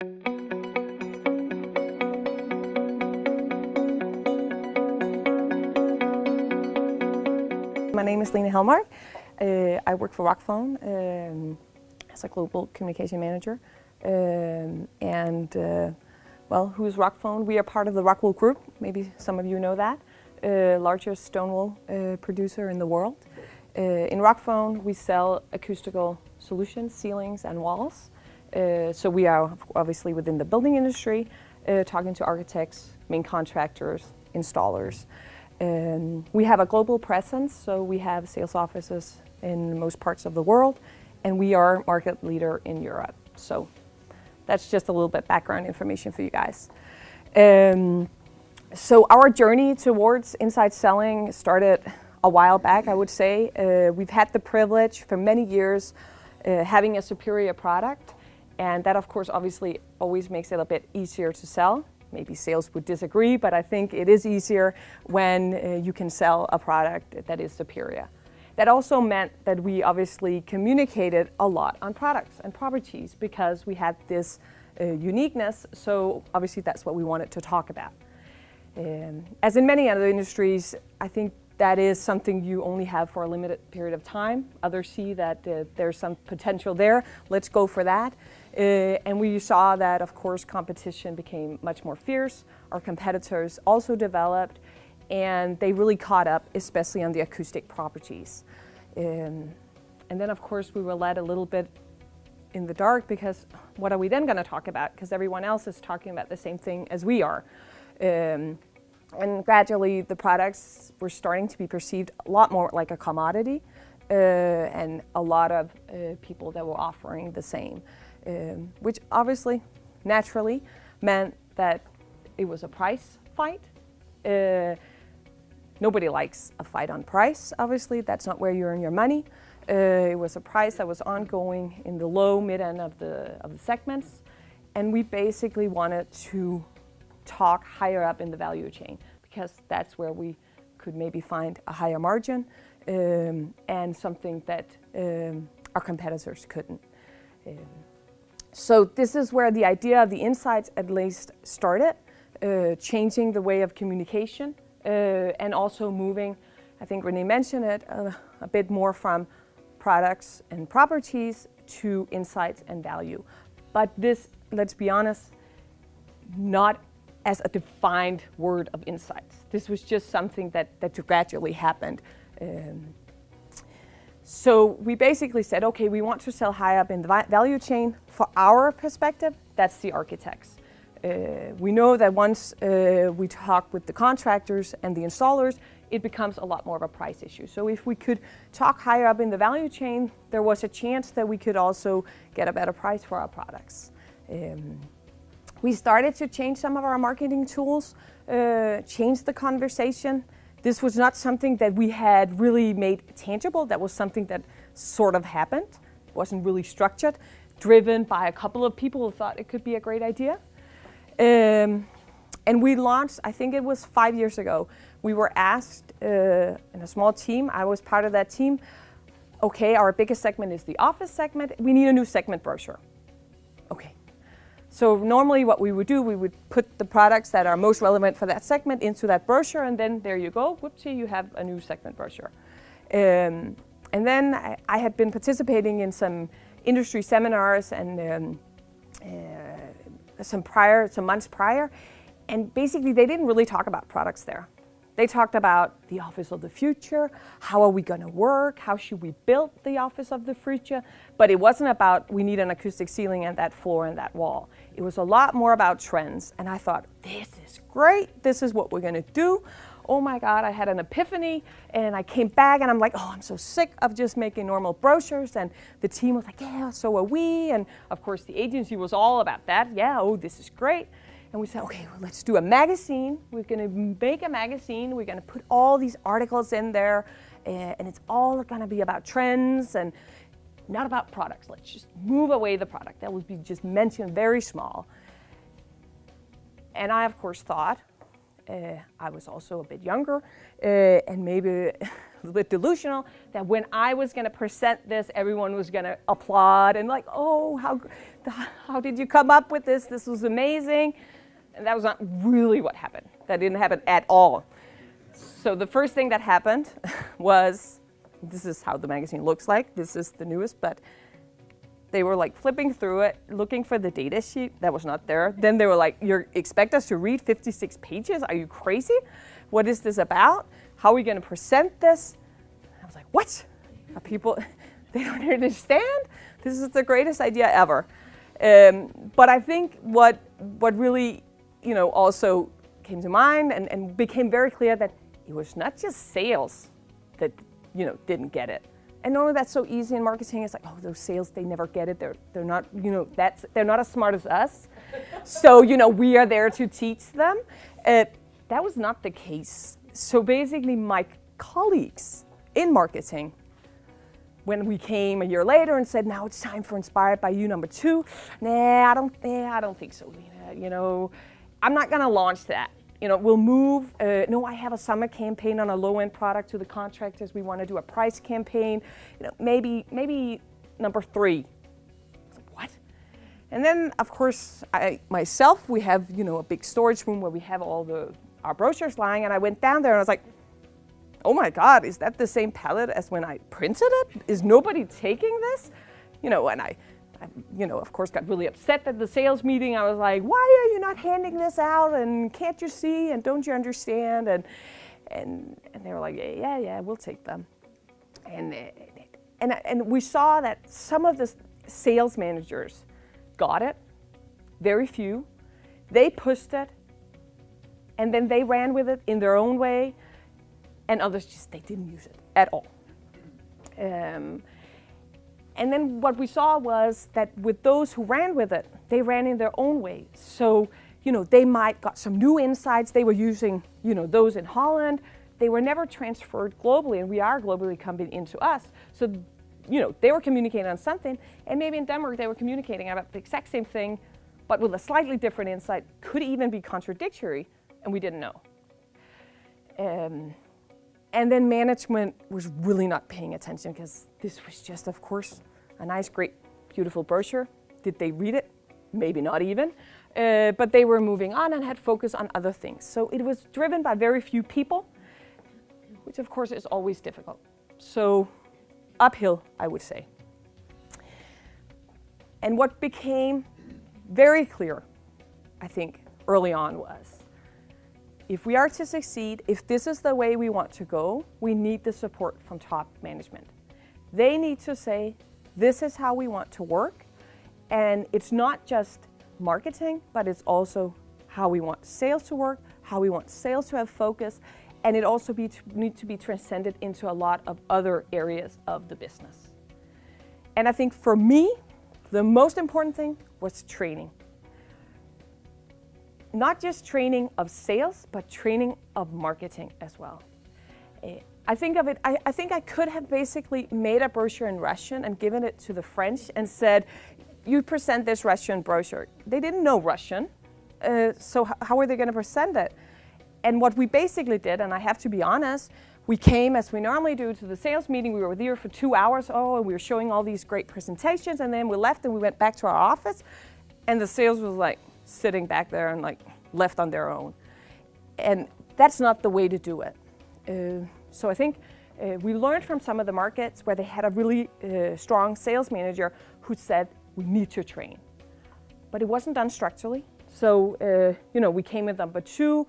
My name is Lena Helmark. I work for Rockfon as a global communication manager. Well, who's Rockfon? We are part of the Rockwool Group. Maybe some of you know that. Largest stone wool producer in the world. In Rockfon, we sell acoustical solutions, ceilings and walls. So we are obviously within the building industry, talking to architects, main contractors, installers. We have a global presence, so we have sales offices in most parts of the world, and we are market leader in Europe. So that's just a little bit background information for you guys. So our journey towards inside selling started a while back, I would say. We've had the privilege for many years having a superior product, and that of course obviously always makes it a bit easier to sell. Maybe sales would disagree, but I think it is easier when you can sell a product that is superior. That also meant that we obviously communicated a lot on products and properties because we had this uniqueness, so obviously that's what we wanted to talk about. As in many other industries, I think that is something you only have for a limited period of time. Others see that there's some potential there, let's go for that. And we saw that, of course, competition became much more fierce. Our competitors also developed, and they really caught up, especially on the acoustic properties. And then, of course, we were led a little bit in the dark because what are we then going to talk about? Because everyone else is talking about the same thing as we are. And gradually, the products were starting to be perceived a lot more like a commodity, and a lot of people that were offering the same. Which obviously, naturally, meant that it was a price fight. Nobody likes a fight on price, obviously. That's not where you earn your money. It was a price that was ongoing in the low, mid-end of the segments. And we basically wanted to talk higher up in the value chain because that's where we could maybe find a higher margin and something that our competitors couldn't. So this is where the idea of the insights at least started, changing the way of communication and also moving, I think Renee mentioned it, a bit more from products and properties to insights and value. But this, let's be honest, not as a defined word of insights. This was just something that gradually happened. So we basically said, okay, we want to sell high up in the value chain. For our perspective, that's the architects. We know that once we talk with the contractors and the installers, it becomes a lot more of a price issue. So if we could talk higher up in the value chain, there was a chance that we could also get a better price for our products. We started to change some of our marketing tools, change the conversation. This was not something that we had really made tangible. That was something that sort of happened. It wasn't really structured, driven by a couple of people who thought it could be a great idea. And we launched, I think it was 5 years ago, we were asked in a small team, I was part of that team, okay, our biggest segment is the office segment, we need a new segment brochure. Okay. So normally what we would do, we would put the products that are most relevant for that segment into that brochure, and then there you go, whoopsie, you have a new segment brochure. And then I had been participating in some industry seminars and some months prior, and basically they didn't really talk about products there. They talked about the office of the future, how are we going to work, how should we build the office of the future, but it wasn't about we need an acoustic ceiling and that floor and that wall. It was a lot more about trends, and I thought, this is great, this is what we're going to do. Oh my God, I had an epiphany, and I came back and I'm like, oh, I'm so sick of just making normal brochures, and the team was like, yeah, so are we, and of course the agency was all about that, yeah, oh, this is great. And we said, okay, well, let's do a magazine. We're going to make a magazine. We're going to put all these articles in there, and it's all going to be about trends and not about products. Let's just move away the product. That would be just mentioned very small. And I, of course, thought, I was also a bit younger, and maybe little bit delusional that when I was going to present this, everyone was going to applaud and like, oh, how did you come up with this? This was amazing. And that was not really what happened. That didn't happen at all. So the first thing that happened was, this is how the magazine looks like. This is the newest, but they were like flipping through it, looking for the data sheet that was not there. Then they were like, you expect us to read 56 pages? Are you crazy? What is this about? How are we going to present this? I was like, what? Are people, they don't understand? This is the greatest idea ever. But I think what really, also came to mind and became very clear that it was not just sales that, didn't get it. And normally that's so easy in marketing. It's like, oh, those sales, they never get it. They're not, they're not as smart as us. So, we are there to teach them. That was not the case. So basically my colleagues in marketing, when we came a year later and said, now it's time for Inspired by You #2, I don't think so, Lena. I'm not gonna launch that. We'll move, no, I have a summer campaign on a low-end product to the contractors. We want to do a price campaign, maybe #3. What? And then, of course, myself, we have, a big storage room where we have all our brochures lying, and I went down there and I was like, oh my God, is that the same palette as when I printed it? Is nobody taking this? And I of course, got really upset at the sales meeting. I was like, why are you not handing this out? And can't you see? And don't you understand? And they were like, yeah, we'll take them. And we saw that some of the sales managers got it, very few. They pushed it, and then they ran with it in their own way, and others they didn't use it at all. And then what we saw was that with those who ran with it, they ran in their own way. So, they might got some new insights. They were using, those in Holland. They were never transferred globally, and we are globally coming into us. So, they were communicating on something, and maybe in Denmark they were communicating about the exact same thing, but with a slightly different insight, could even be contradictory, and we didn't know. And then management was really not paying attention because this was just, of course, a nice, great, beautiful brochure. Did they read it? Maybe not even. But they were moving on and had focus on other things. So it was driven by very few people, which of course is always difficult. So uphill, I would say. And what became very clear, I think, early on was, if we are to succeed, if this is the way we want to go, we need the support from top management. They need to say, this is how we want to work. And it's not just marketing, but it's also how we want sales to work, how we want sales to have focus, and it also needs to be transcended into a lot of other areas of the business. And I think for me, the most important thing was training. Not just training of sales, but training of marketing as well. I think of it, I think I could have basically made a brochure in Russian and given it to the French and said, you present this Russian brochure. They didn't know Russian, so how are they going to present it? And what we basically did, and I have to be honest, we came as we normally do to the sales meeting. We were there for 2 hours, and we were showing all these great presentations, and then we left and we went back to our office, and the sales was like sitting back there and like left on their own. And that's not the way to do it. So I think we learned from some of the markets where they had a really strong sales manager who said, we need to train. But it wasn't done structurally. So, we came with #2.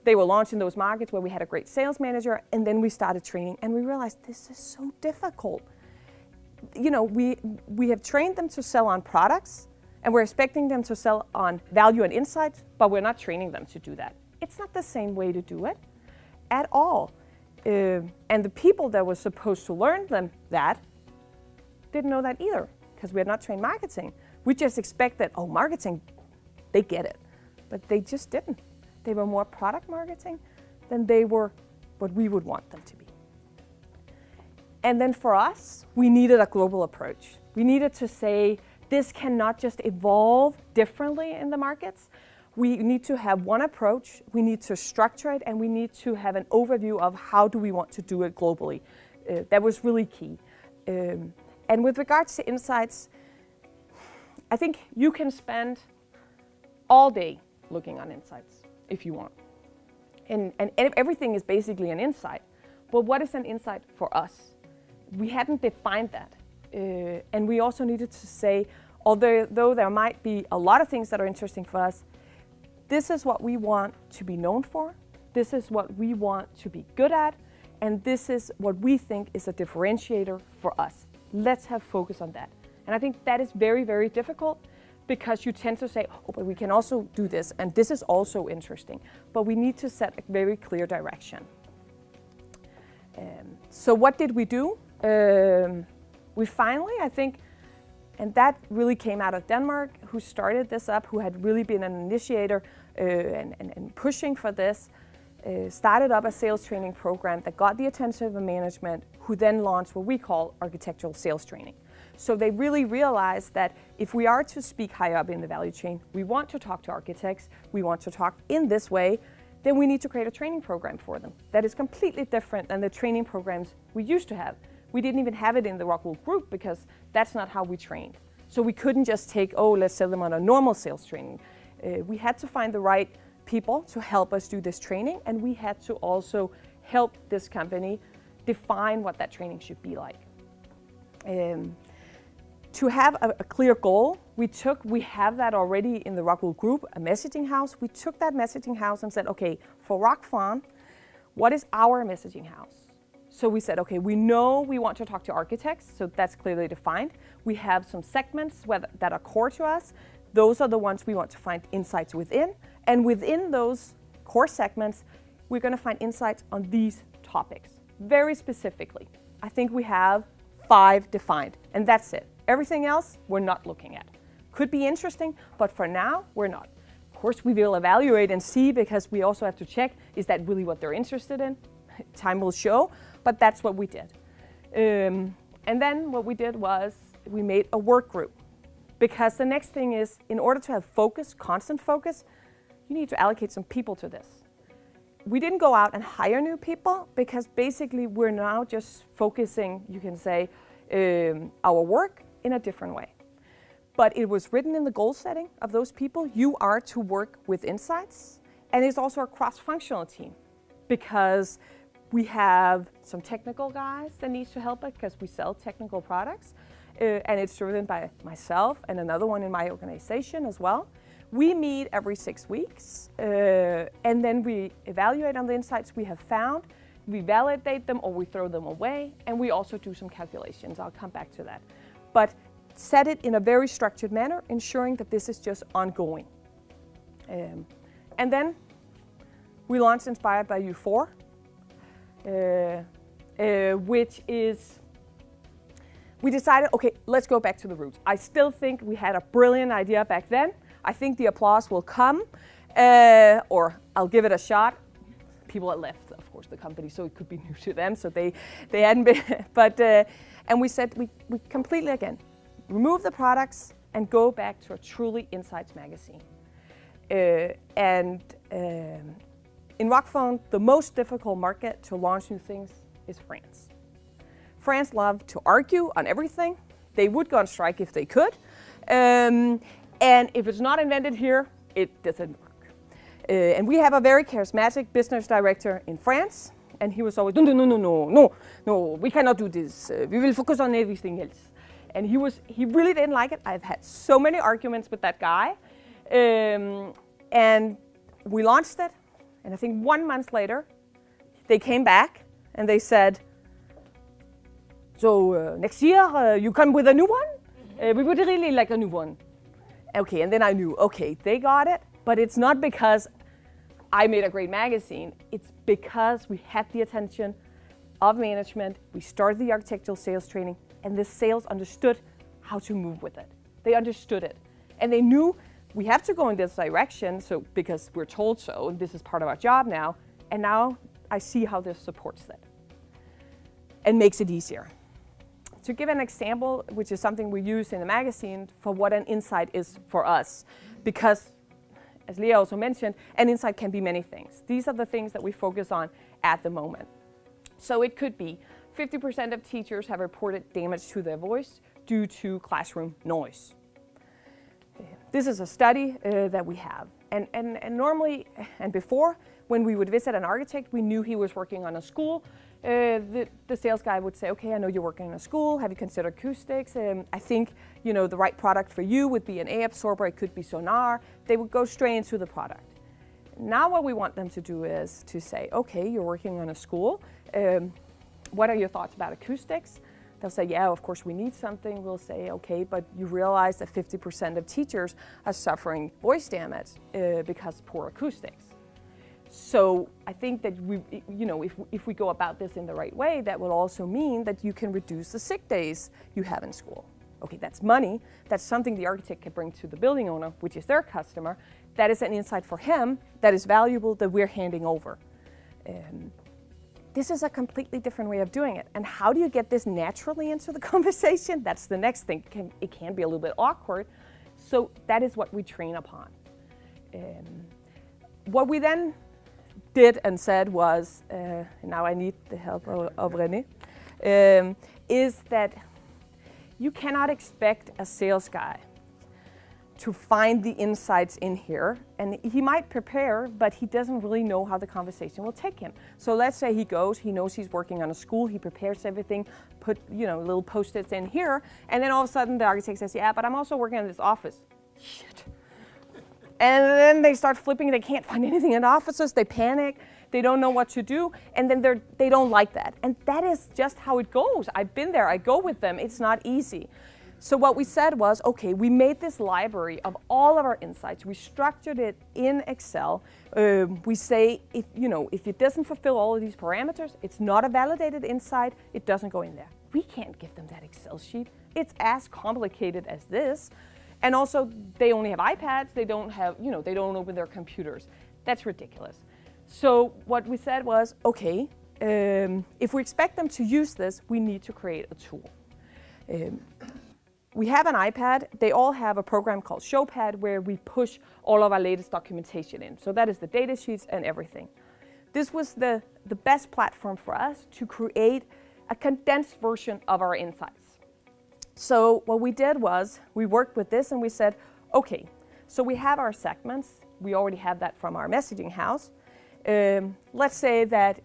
They were launched in those markets where we had a great sales manager, and then we started training, and we realized this is so difficult. We have trained them to sell on products, and we're expecting them to sell on value and insights, but we're not training them to do that. It's not the same way to do it at all. And the people that were supposed to learn them that didn't know that either, because we had not trained marketing. We just expect that, marketing, they get it. But they just didn't. They were more product marketing than they were what we would want them to be. And then for us, we needed a global approach. We needed to say, this cannot just evolve differently in the markets. We need to have one approach, we need to structure it, and we need to have an overview of how do we want to do it globally. That was really key. And with regards to insights, I think you can spend all day looking on insights if you want. And everything is basically an insight. But what is an insight for us? We hadn't defined that. And we also needed to say, although there might be a lot of things that are interesting for us, this is what we want to be known for, this is what we want to be good at, and this is what we think is a differentiator for us. Let's have focus on that. And I think that is very, very difficult because you tend to say, oh, but we can also do this, and this is also interesting. But we need to set a very clear direction. So what did we do? We finally, I think, and that really came out of Denmark, who started this up, who had really been an initiator and pushing for this, started up a sales training program that got the attention of the management, who then launched what we call architectural sales training. So they really realized that if we are to speak high up in the value chain, we want to talk to architects, we want to talk in this way, then we need to create a training program for them that is completely different than the training programs we used to have. We didn't even have it in the Rockwool Group because that's not how we trained. So we couldn't just take, oh, let's sell them on a normal sales training. We had to find the right people to help us do this training, and we had to also help this company define what that training should be like. To have a clear goal, we have that already in the Rockwool Group, a messaging house. We took that messaging house and said, okay, for Rockfon, what is our messaging house? So we said, okay, we know we want to talk to architects, so that's clearly defined. We have some segments that are core to us. Those are the ones we want to find insights within. And within those core segments, we're going to find insights on these topics, very specifically. I think we have 5 defined, and that's it. Everything else, we're not looking at. Could be interesting, but for now, we're not. Of course, we will evaluate and see, because we also have to check, is that really what they're interested in? Time will show, but that's what we did. And then what we did was we made a work group, because the next thing is, in order to have focus, constant focus, you need to allocate some people to this. We didn't go out and hire new people, because basically we're now just focusing, you can say, our work in a different way. But it was written in the goal setting of those people. You are to work with insights, and it's also a cross-functional team, because we have some technical guys that needs to help us because we sell technical products, and it's driven by myself and another one in my organization as well. We meet every 6 weeks, and then we evaluate on the insights we have found, we validate them or we throw them away, and we also do some calculations. I'll come back to that. But set it in a very structured manner, ensuring that this is just ongoing. And then we launched Inspired by You 4, which is, we decided, okay, let's go back to the roots. I still think we had a brilliant idea back then. I think the applause will come, or I'll give it a shot. People had left, of course, the company, so it could be new to them, so they hadn't been, but, and we said, we completely, again, remove the products and go back to a truly insights magazine. In Rockfon, the most difficult market to launch new things is France. France love to argue on everything. They would go on strike if they could. And if it's not invented here, it doesn't work. And we have a very charismatic business director in France, and he was always, no, we cannot do this. We will focus on everything else. And he really didn't like it. I've had so many arguments with that guy. And we launched it, and I think 1 month later, they came back and they said, so next year you come with a new one? We would really like a new one. Okay, and then I knew, okay, they got it, but it's not because I made a great magazine. It's because we had the attention of management. We started the architectural sales training, and the sales understood how to move with it. They understood it. And they knew we have to go in this direction, so because we're told so, and this is part of our job now, and now I see how this supports that and makes it easier. To give an example, which is something we use in the magazine for what an insight is for us, because as Leah also mentioned, an insight can be many things. These are the things that we focus on at the moment. So it could be 50% of teachers have reported damage to their voice due to classroom noise. This is a study that we have. And normally, and before, when we would visit an architect, we knew he was working on a school. The sales guy would say, okay, I know you're working in a school. Have you considered acoustics? I think the right product for you would be an A absorber. It could be Sonar. They would go straight into the product. Now what we want them to do is to say, okay, you're working on a school. What are your thoughts about acoustics? They'll say, yeah, of course we need something. We'll say, okay, but you realize that 50% of teachers are suffering voice damage because of poor acoustics. So I think that if we go about this in the right way, that will also mean that you can reduce the sick days you have in school. Okay, that's money. That's something the architect can bring to the building owner, which is their customer. That is an insight for him that is valuable that we're handing over. This is a completely different way of doing it. And how do you get this naturally into the conversation? That's the next thing. It can be a little bit awkward. So that is what we train upon. What we then did and said was, now I need the help of René, is that you cannot expect a sales guy to find the insights in here, and he might prepare, but he doesn't really know how the conversation will take him. So let's say he goes, he knows he's working on a school, he prepares everything, put little post-its in here, and then all of a sudden the architect says, yeah, but I'm also working on this office. Shit. And then they start flipping, they can't find anything in offices, they panic, they don't know what to do, and then they don't like that. And that is just how it goes. I've been there, I go with them, it's not easy. So what we said was, okay, we made this library of all of our insights. We structured it in Excel. We say, if it doesn't fulfill all of these parameters, it's not a validated insight, it doesn't go in there. We can't give them that Excel sheet. It's as complicated as this. And also, they only have iPads, they don't open their computers. That's ridiculous. So what we said was, okay, if we expect them to use this, we need to create a tool. We have an iPad. They all have a program called Showpad where we push all of our latest documentation in. So that is the data sheets and everything. This was the best platform for us to create a condensed version of our insights. So what we did was we worked with this and we said, okay, so we have our segments. We already have that from our messaging house. Let's say that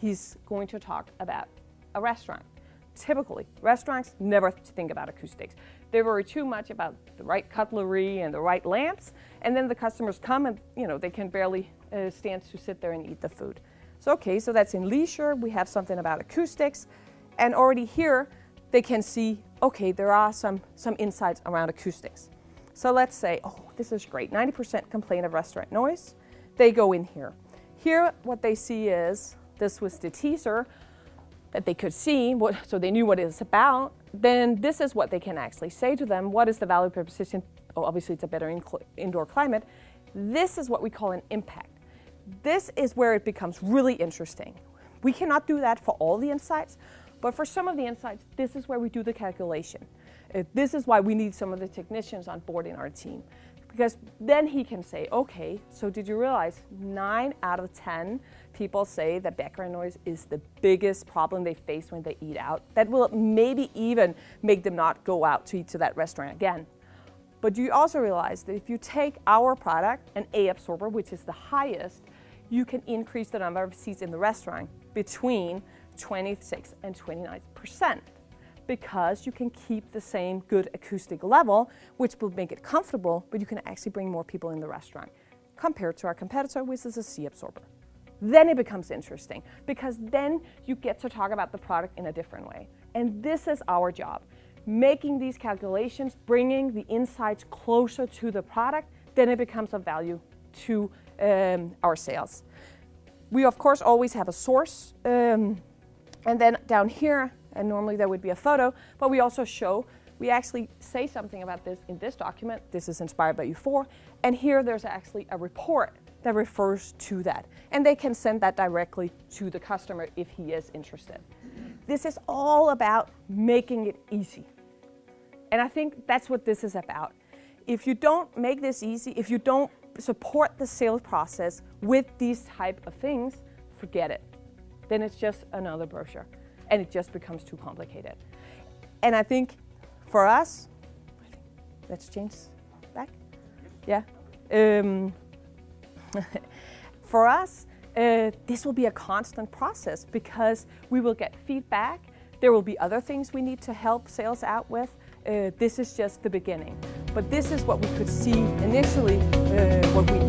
he's going to talk about a restaurant. Typically, restaurants never think about acoustics. They worry too much about the right cutlery and the right lamps, and then the customers come and they can barely stand to sit there and eat the food. So okay, so that's in leisure. We have something about acoustics, and already here they can see, okay, there are some insights around acoustics. So let's say, oh, this is great. 90% complain of restaurant noise. They go in here. Here, what they see is, this was the teaser that they could see, so they knew what it's about. Then this is what they can actually say to them. What is the value proposition? Oh, obviously it's a better indoor climate. This is what we call an impact. This is where it becomes really interesting. We cannot do that for all the insights, but for some of the insights, this is where we do the calculation. This is why we need some of the technicians on board in our team. Because then he can say, okay, so did you realize 9 out of 10 people say that background noise is the biggest problem they face when they eat out? That will maybe even make them not go out to eat to that restaurant again. But you also realize that if you take our product, an A absorber, which is the highest, you can increase the number of seats in the restaurant between 26 and 29%. Because you can keep the same good acoustic level, which will make it comfortable, but you can actually bring more people in the restaurant compared to our competitor, which is a C absorber. Then it becomes interesting because then you get to talk about the product in a different way. And this is our job, making these calculations, bringing the insights closer to the product, then it becomes of value to our sales. We of course always have a source, and then down here, and normally there would be a photo, but we also show, we actually say something about this in this document. This is inspired by U4, and here there's actually a report that refers to that. And they can send that directly to the customer if he is interested. This is all about making it easy. And I think that's what this is about. If you don't make this easy, if you don't support the sales process with these type of things, forget it. Then it's just another brochure, and it just becomes too complicated. And I think for us, let's change back. Yeah. For us, this will be a constant process because we will get feedback. There will be other things we need to help sales out with. This is just the beginning. But this is what we could see initially, what we